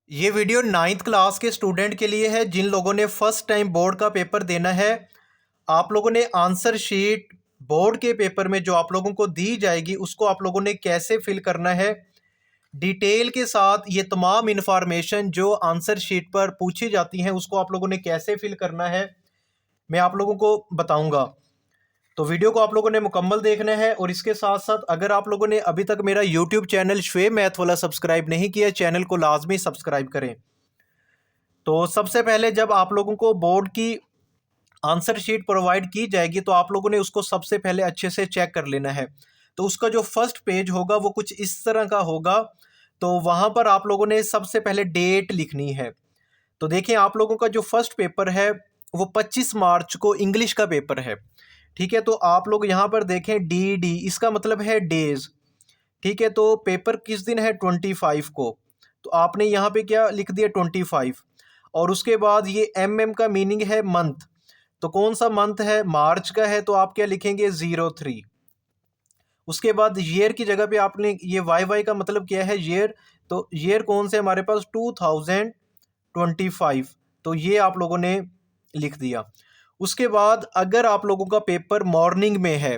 ये video 9th class के student के लिए है जिन लोगों ने फर्स्ट टाइम बोर्ड का पेपर देना है। आप लोगों ने आंसर शीट बोर्ड के पेपर में जो आप लोगों को दी जाएगी उसको आप लोगों ने कैसे फिल करना है, डिटेल के साथ ये तमाम इन्फॉर्मेशन जो आंसर शीट पर पूछी जाती हैं उसको आप लोगों ने कैसे फिल करना है, मैं आप लोगों को बताऊंगा। तो वीडियो को आप लोगों ने मुकम्मल देखना है और इसके साथ साथ अगर आप लोगों ने अभी तक मेरा यूट्यूब चैनल श्वेब मैथ वाला सब्सक्राइब नहीं किया, चैनल को लाजमी सब्सक्राइब करें। तो सबसे पहले जब आप लोगों को बोर्ड की आंसर शीट प्रोवाइड की जाएगी तो आप लोगों ने उसको सबसे पहले अच्छे से चेक कर लेना है। तो उसका जो फर्स्ट पेज होगा वो कुछ इस तरह का होगा। तो वहाँ पर आप लोगों ने सबसे पहले डेट लिखनी है। तो देखिए आप लोगों का जो फर्स्ट पेपर है वो 25 मार्च को इंग्लिश का पेपर है। ठीक है, तो आप लोग यहाँ पर देखें डी डी, इसका मतलब है डेज। ठीक है, तो पेपर किस दिन है 25 को, तो आपने यहाँ पे क्या लिख दिया 25। और उसके बाद ये एम का मीनिंग है मंथ। तो कौन सा मंथ है, मार्च का है, तो आप क्या लिखेंगे 03। उसके बाद ईयर की जगह पे आपने ये वाई वाई का मतलब क्या है ईयर, तो ईयर कौन से हमारे पास 2025। तो ये आप लोगों ने लिख दिया। उसके बाद अगर आप लोगों का पेपर मॉर्निंग में है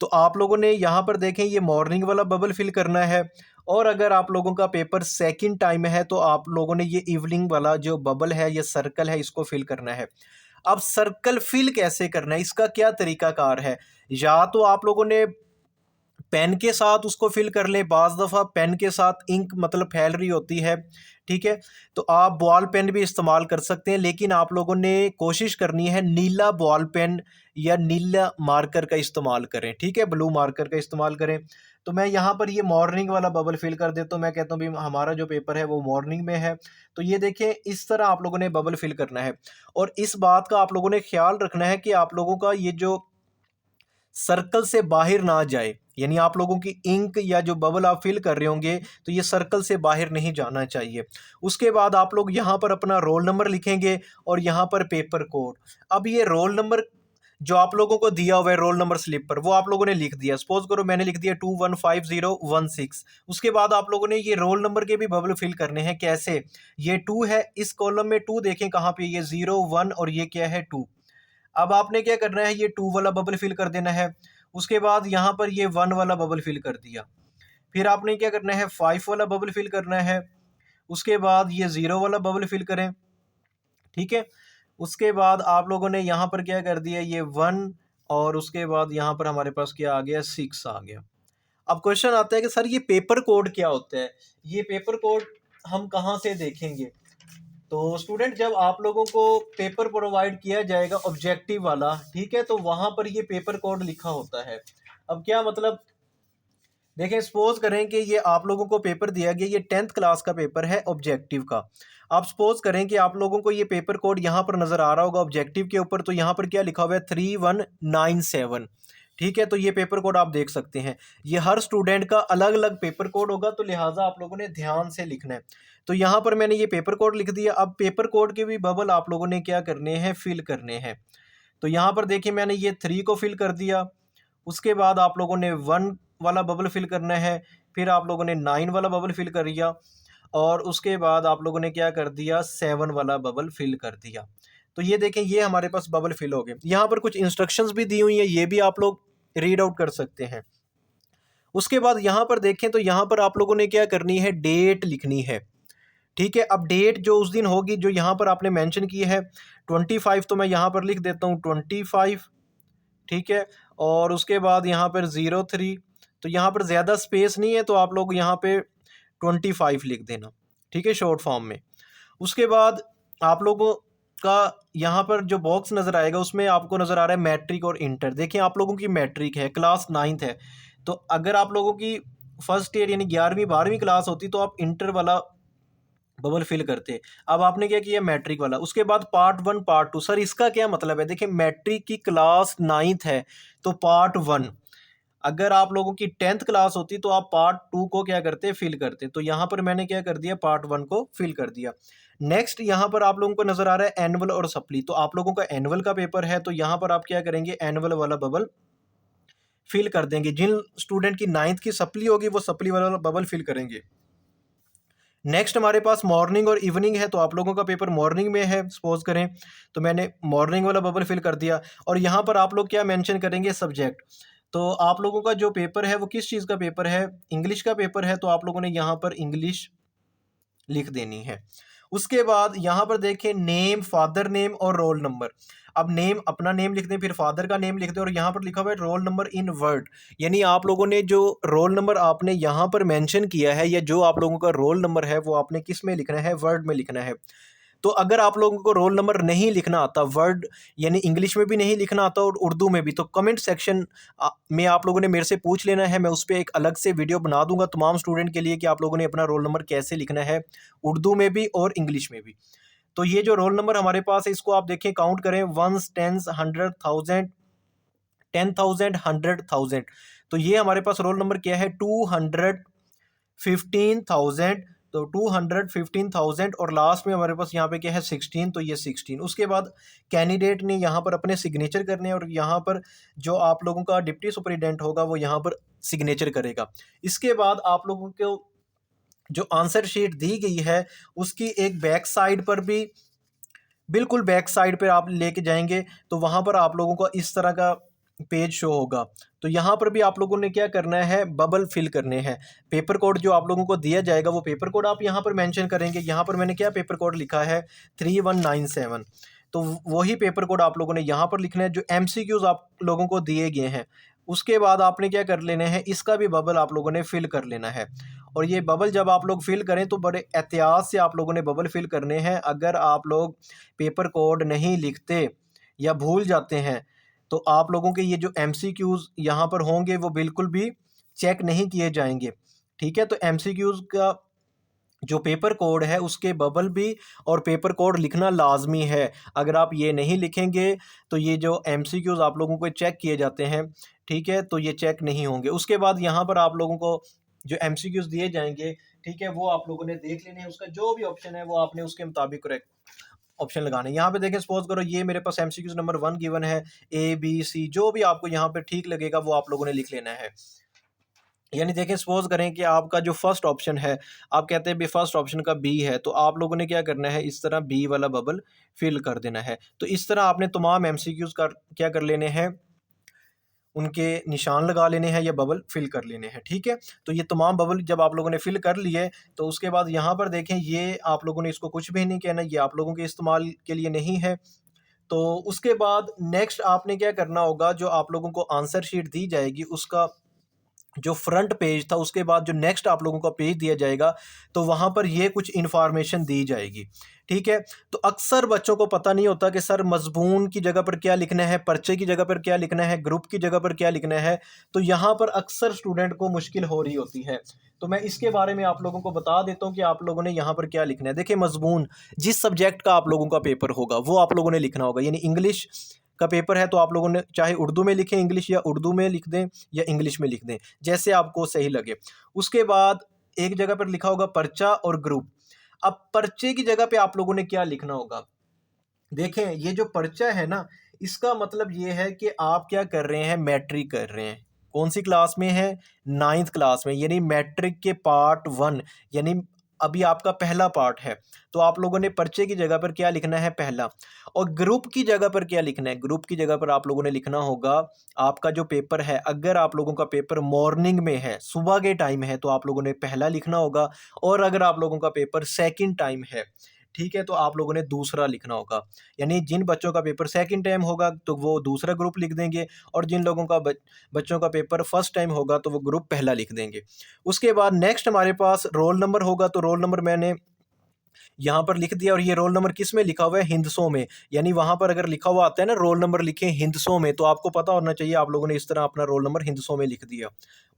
तो आप लोगों ने यहाँ पर देखें ये मॉर्निंग वाला बबल फिल करना है। और अगर आप लोगों का पेपर सेकंड टाइम है तो आप लोगों ने ये इवनिंग वाला जो बबल है, ये सर्कल है, इसको फिल करना है। अब सर्कल फिल कैसे करना है, इसका क्या तरीकाकार है, या तो आप लोगों ने पेन के साथ उसको फिल कर लें, बाज़ दफ़ा पेन के साथ इंक मतलब फैल रही होती है। ठीक है, तो आप बॉल पेन भी इस्तेमाल कर सकते हैं, लेकिन आप लोगों ने कोशिश करनी है नीला बॉल पेन या नीला मार्कर का इस्तेमाल करें। ठीक है, ब्लू मार्कर का इस्तेमाल करें। तो मैं यहाँ पर ये मॉर्निंग वाला बबल फिल कर देता हूँ। मैं कहता हूँ भाई हमारा जो पेपर है वो मॉर्निंग में है। तो ये देखें इस तरह आप लोगों ने बबल फिल करना है। और इस बात का आप लोगों ने ख्याल रखना है कि आप लोगों का ये जो सर्कल से बाहर ना जाए, यानी आप लोगों की इंक या जो बबल आप फिल कर रहे होंगे तो ये सर्कल से बाहर नहीं जाना चाहिए। उसके बाद आप लोग यहाँ पर अपना रोल नंबर लिखेंगे और यहाँ पर पेपर कोड। अब ये रोल नंबर जो आप लोगों को दिया हुआ है रोल नंबर स्लिप पर वो आप लोगों ने लिख दिया। सपोज करो मैंने लिख दिया 215016। उसके बाद आप लोगों ने ये रोल नंबर के भी बबल फिल करने हैं। कैसे, ये 2 है, इस कॉलम में 2 देखें कहाँ पे, ये 0 1 और ये क्या है 2। अब आपने क्या करना है, ये 2 वाला बबल फिल कर देना है। उसके बाद यहाँ पर ये 1 वाला बबल फिल कर दिया। फिर आपने क्या करना है 5 वाला बबल फिल करना है। उसके बाद ये 0 वाला बबल फिल करें। ठीक है, उसके बाद आप लोगों ने यहाँ पर क्या कर दिया, ये 1 और उसके बाद यहाँ पर हमारे पास क्या आ गया 6 आ गया। अब क्वेश्चन आता है कि सर ये पेपर कोड क्या होता है, ये पेपर कोड हम कहाँ से देखेंगे। तो स्टूडेंट जब आप लोगों को पेपर प्रोवाइड किया जाएगा ऑब्जेक्टिव वाला, ठीक है, तो वहां पर ये पेपर कोड लिखा होता है। अब क्या मतलब, देखें सपोज करें कि ये आप लोगों को पेपर दिया गया, ये 10th क्लास का पेपर है ऑब्जेक्टिव का। आप सपोज करें कि आप लोगों को ये पेपर कोड यहाँ पर नज़र आ रहा होगा ऑब्जेक्टिव के ऊपर, तो यहाँ पर क्या लिखा हुआ है 3197। ठीक है, तो ये पेपर कोड आप देख सकते हैं। ये हर स्टूडेंट का अलग अलग पेपर कोड होगा, तो लिहाजा आप लोगों ने ध्यान से लिखना है। तो यहाँ पर मैंने ये पेपर कोड लिख दिया। अब पेपर कोड के भी बबल आप लोगों ने क्या करने हैं, फिल करने हैं। तो यहाँ पर देखिए मैंने ये 3 को फिल कर दिया। उसके बाद आप लोगों ने 1 वाला बबल फिल करना है। फिर आप लोगों ने 9 वाला बबल फिल कर दिया। और उसके बाद आप लोगों ने क्या कर दिया 7 वाला बबल फिल कर दिया। तो ये देखें ये हमारे पास बबल फिल हो गए। यहाँ पर कुछ इंस्ट्रक्शंस भी दी हुई है, ये भी आप लोग रीड आउट कर सकते हैं। उसके बाद यहाँ पर देखें तो यहाँ पर आप लोगों ने क्या करनी है, डेट लिखनी है। ठीक है, अब डेट जो उस दिन होगी जो यहाँ पर आपने मेंशन की है 25, तो मैं यहाँ पर लिख देता हूँ 25। ठीक है, और उसके बाद यहाँ पर 03। तो यहाँ पर ज़्यादा स्पेस नहीं है तो आप लोग यहाँ पे 25 लिख देना। ठीक है, शॉर्ट फॉर्म में। उसके बाद आप लोगों का यहाँ पर जो बॉक्स नज़र आएगा उसमें आपको नज़र आ रहा है मैट्रिक और इंटर। देखिए आप लोगों की मैट्रिक है, क्लास 9th है। तो अगर आप लोगों की फर्स्ट ईयर यानी 11वीं 12वीं क्लास होती तो आप इंटर वाला बबल फिल करते। अब आपने क्या किया मैट्रिक वाला। उसके बाद पार्ट 1 पार्ट 2, सर इसका क्या मतलब है, देखिए मैट्रिक की क्लास 9th है तो पार्ट 1। अगर आप लोगों की 10th क्लास होती तो आप पार्ट 2 को क्या करते, फिल करते। तो यहाँ पर मैंने क्या कर दिया, पार्ट 1 को फिल कर दिया। नेक्स्ट यहाँ पर आप लोगों को नजर आ रहा है एनुअल और सप्ली। तो आप लोगों का एनुअल का पेपर है तो यहाँ पर आप क्या करेंगे, एनुअल वाला बबल फिल कर देंगे। जिन स्टूडेंट की 9th की सप्ली होगी वो सप्ली वाला बबल फिल करेंगे। नेक्स्ट हमारे पास मॉर्निंग और इवनिंग है, तो आप लोगों का पेपर मॉर्निंग में है सपोज करें, तो मैंने मॉर्निंग वाला बबल फिल कर दिया। और यहाँ पर आप लोग क्या मेंशन करेंगे, सब्जेक्ट। तो आप लोगों का जो पेपर है वो किस चीज़ का पेपर है, इंग्लिश का पेपर है, तो आप लोगों ने यहाँ पर इंग्लिश लिख देनी है। उसके बाद यहाँ पर देखें नेम, फादर नेम और रोल नंबर। अब नेम, अपना नेम लिख दें, फिर फादर का नेम लिख दें, और यहाँ पर लिखा हुआ है रोल नंबर इन वर्ड, यानी आप लोगों ने जो रोल नंबर आपने यहाँ पर मेंशन किया है, या जो आप लोगों का रोल नंबर है वो आपने किस में लिखना है, वर्ड में लिखना है। तो अगर आप लोगों को रोल नंबर नहीं लिखना आता, वर्ड यानी इंग्लिश में भी नहीं लिखना आता और उर्दू में भी, तो कमेंट सेक्शन में आप लोगों ने मेरे से पूछ लेना है। मैं उस पर एक अलग से वीडियो बना दूंगा तमाम स्टूडेंट के लिए कि आप लोगों ने अपना रोल नंबर कैसे लिखना है, उर्दू में भी और इंग्लिश में भी। तो ये जो रोल नंबर हमारे पास है, इसको आप देखें, काउंट करें, 1s 10s 100,000 10,000 100,000। तो ये हमारे पास रोल नंबर क्या है, 215,000। तो 215,000 और लास्ट में हमारे पास यहाँ पे क्या है, 16, तो ये 16। उसके बाद कैंडिडेट ने यहाँ पर अपने सिग्नेचर करने हैं, और यहाँ पर जो आप लोगों का डिप्टी सुपरिटेंडेंट होगा वो यहाँ पर सिग्नेचर करेगा। इसके बाद आप लोगों को जो आंसर शीट दी गई है उसकी एक बैक साइड पर भी, बिल्कुल बैक साइड पे आप लेके जाएंगे तो वहाँ पर आप लोगों को इस तरह का पेज शो होगा। तो यहाँ पर भी आप लोगों ने क्या करना है, बबल फिल करने हैं। पेपर कोड जो आप लोगों को दिया जाएगा वो पेपर कोड आप यहाँ पर मेंशन करेंगे। यहाँ पर मैंने क्या पेपर कोड लिखा है, 3197। तो वही पेपर कोड आप लोगों ने यहाँ पर लिखना है जो MCQs आप लोगों को दिए गए हैं। उसके बाद आपने क्या कर लेना है, इसका भी बबल आप लोगों ने फिल कर लेना है। और ये बबल जब आप लोग फिल करें तो बड़े एहतियात से आप लोगों ने बबल फिल करने हैं। अगर आप लोग पेपर कोड नहीं लिखते या भूल जाते हैं तो आप लोगों के ये जो MCQs यहाँ पर होंगे वो बिल्कुल भी चेक नहीं किए जाएंगे। ठीक है, तो MCQs का जो पेपर कोड है उसके बबल भी और पेपर कोड लिखना लाजमी है। अगर आप ये नहीं लिखेंगे तो ये जो MCQs आप लोगों को चेक किए जाते हैं, ठीक है, तो ये चेक नहीं होंगे। उसके बाद यहाँ पर आप लोगों को जो MCQs दिए जाएंगे, ठीक है, वो आप लोगों ने देख लेने हैं। उसका जो भी ऑप्शन है वो आपने उसके मुताबिक करेक्ट ऑप्शन लगाने। यहाँ पे देखें, सपोज करो ये मेरे पास MCQs नंबर 1 गिवन है, ABC, जो भी आपको यहाँ पे ठीक लगेगा वो आप लोगों ने लिख लेना है। यानी देखें, सपोज करें कि आपका जो फर्स्ट ऑप्शन है, आप कहते हैं भी फर्स्ट ऑप्शन का B है, तो आप लोगों ने क्या करना है, इस तरह B वाला बबल फिल कर देना है। तो इस तरह आपने तमाम MCQs का क्या कर लेने हैं, उनके निशान लगा लेने हैं या बबल फिल कर लेने हैं। ठीक है, तो ये तमाम बबल जब आप लोगों ने फिल कर लिए तो उसके बाद यहाँ पर देखें, ये आप लोगों ने इसको कुछ भी नहीं कहना, ये आप लोगों के इस्तेमाल के लिए नहीं है। तो उसके बाद नेक्स्ट आपने क्या करना होगा, जो आप लोगों को आंसर शीट दी जाएगी उसका जो फ्रंट पेज था, उसके बाद जो नेक्स्ट आप लोगों का पेज दिया जाएगा तो वहाँ पर ये कुछ इन्फॉर्मेशन दी जाएगी। ठीक है, तो अक्सर बच्चों को पता नहीं होता कि सर मजमून की जगह पर क्या लिखना है, पर्चे की जगह पर क्या लिखना है, ग्रुप की जगह पर क्या लिखना है। तो यहाँ पर अक्सर स्टूडेंट को मुश्किल हो रही होती है। तो मैं इसके बारे में आप लोगों को बता देता हूँ कि आप लोगों ने यहाँ पर क्या लिखना है। देखिए, मजमून जिस सब्जेक्ट का आप लोगों का पेपर होगा वो आप लोगों ने लिखना होगा। यानी इंग्लिश का पेपर है तो आप लोगों ने चाहे उर्दू में लिखें इंग्लिश, या उर्दू में लिख दें या इंग्लिश में लिख दें, जैसे आपको सही लगे। उसके बाद एक जगह पर लिखा होगा पर्चा और ग्रुप। अब पर्चे की जगह पे आप लोगों ने क्या लिखना होगा, देखें ये जो पर्चा है ना, इसका मतलब ये है कि आप क्या कर रहे हैं, मैट्रिक कर रहे हैं। कौन सी क्लास में है, 9th क्लास में, यानी मैट्रिक के पार्ट 1, यानी अभी आपका पहला पार्ट है। तो आप लोगों ने पर्चे की जगह पर क्या लिखना है, पहला। और ग्रुप की जगह पर क्या लिखना है, ग्रुप की जगह पर आप लोगों ने लिखना होगा आपका जो पेपर है, अगर आप लोगों का पेपर मॉर्निंग में है, सुबह के टाइम है, तो आप लोगों ने पहला लिखना होगा। और अगर आप लोगों का पेपर सेकंड टाइम है, ठीक है, तो आप लोगों ने दूसरा लिखना होगा। यानी जिन बच्चों का पेपर सेकंड टाइम होगा तो वो दूसरा ग्रुप लिख देंगे, और जिन लोगों का बच्चों का पेपर फर्स्ट टाइम होगा तो वो ग्रुप पहला लिख देंगे। उसके बाद नेक्स्ट हमारे पास रोल नंबर होगा। तो रोल नंबर मैंने यहाँ पर लिख दिया, और ये रोल नंबर किस में लिखा हुआ है, हिंदसों में। यानी वहाँ पर अगर लिखा हुआ आता है ना रोल नंबर लिखे हिंदसों में, तो आपको पता होना चाहिए आप लोगों ने इस तरह अपना रोल नंबर हिंदसों में लिख दिया।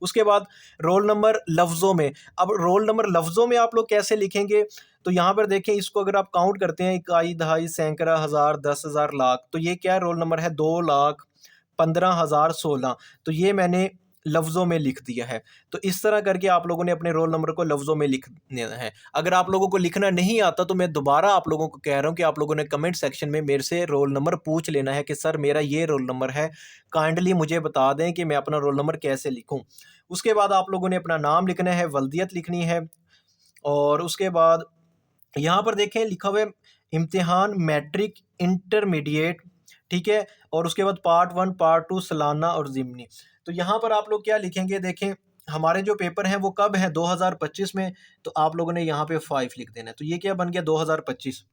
उसके बाद रोल नंबर लफ्ज़ों में। अब रोल नंबर लफ्ज़ों में आप लोग कैसे लिखेंगे, तो यहाँ पर देखें, इसको अगर आप काउंट करते हैं, इकाई, दहाई, सैकड़ा, हज़ार, 10,000, लाख, तो ये क्या रोल नंबर है, 2,15,016। तो ये मैंने लफ्ज़ों में लिख दिया है। तो इस तरह करके आप लोगों ने अपने रोल नंबर को लफ्ज़ों में लिखना है। अगर आप लोगों को लिखना नहीं आता तो मैं दोबारा आप लोगों को कह रहा हूँ कि आप लोगों ने कमेंट सेक्शन में मेरे से रोल नंबर पूछ लेना है कि सर मेरा ये रोल नंबर है, काइंडली मुझे बता दें कि मैं अपना रोल नंबर कैसे लिखूँ। उसके बाद आप लोगों ने अपना नाम लिखना है, वल्दियत लिखनी है, और उसके बाद यहाँ पर देखें लिखा हुआ है इम्तिहान मैट्रिक इंटरमीडिएट, ठीक है। और उसके बाद पार्ट 1 पार्ट 2 सालाना और ज़िमनी। तो यहाँ पर आप लोग क्या लिखेंगे, देखें हमारे जो पेपर हैं वो कब है 2025 में, तो आप लोगों ने यहाँ पे 5 लिख देना है। तो ये क्या बन गया 2025।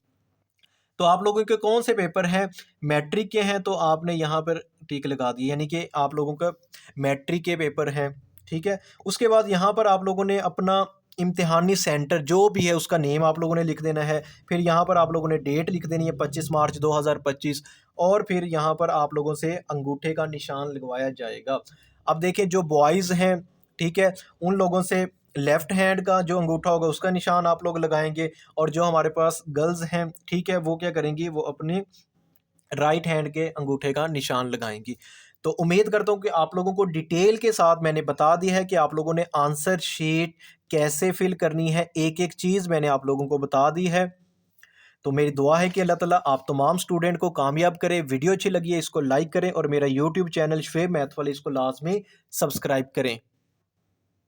तो आप लोगों के कौन से पेपर हैं, मैट्रिक के हैं, तो आपने यहाँ पर टिक लगा दी, यानी कि आप लोगों का मैट्रिक के पेपर हैं, ठीक है। उसके बाद यहाँ पर आप लोगों ने अपना इम्तिहानी सेंटर जो भी है उसका नेम आप लोगों ने लिख देना है। फिर यहाँ पर आप लोगों ने डेट लिख देनी है 25 मार्च 2025। और फिर यहाँ पर आप लोगों से अंगूठे का निशान लगवाया जाएगा। अब देखिए जो बॉयज़ हैं, ठीक है, उन लोगों से लेफ़्ट हैंड का जो अंगूठा होगा उसका निशान आप लोग लगाएंगे। और जो हमारे पास गर्ल्स हैं, ठीक है, वो क्या करेंगी, वो अपनी राइट हैंड के अंगूठे का निशान लगाएंगी। तो उम्मीद करता हूँ कि आप लोगों को डिटेल के साथ मैंने बता दिया है कि आप लोगों ने आंसर शीट कैसे फिल करनी है, एक एक चीज़ मैंने आप लोगों को बता दी है। तो मेरी दुआ है कि अल्लाह ताला आप तमाम स्टूडेंट को कामयाब करे। वीडियो अच्छी लगी है इसको लाइक करें और मेरा यूट्यूब चैनल शुएब मैथ वाले इसको लाजमी सब्सक्राइब करें।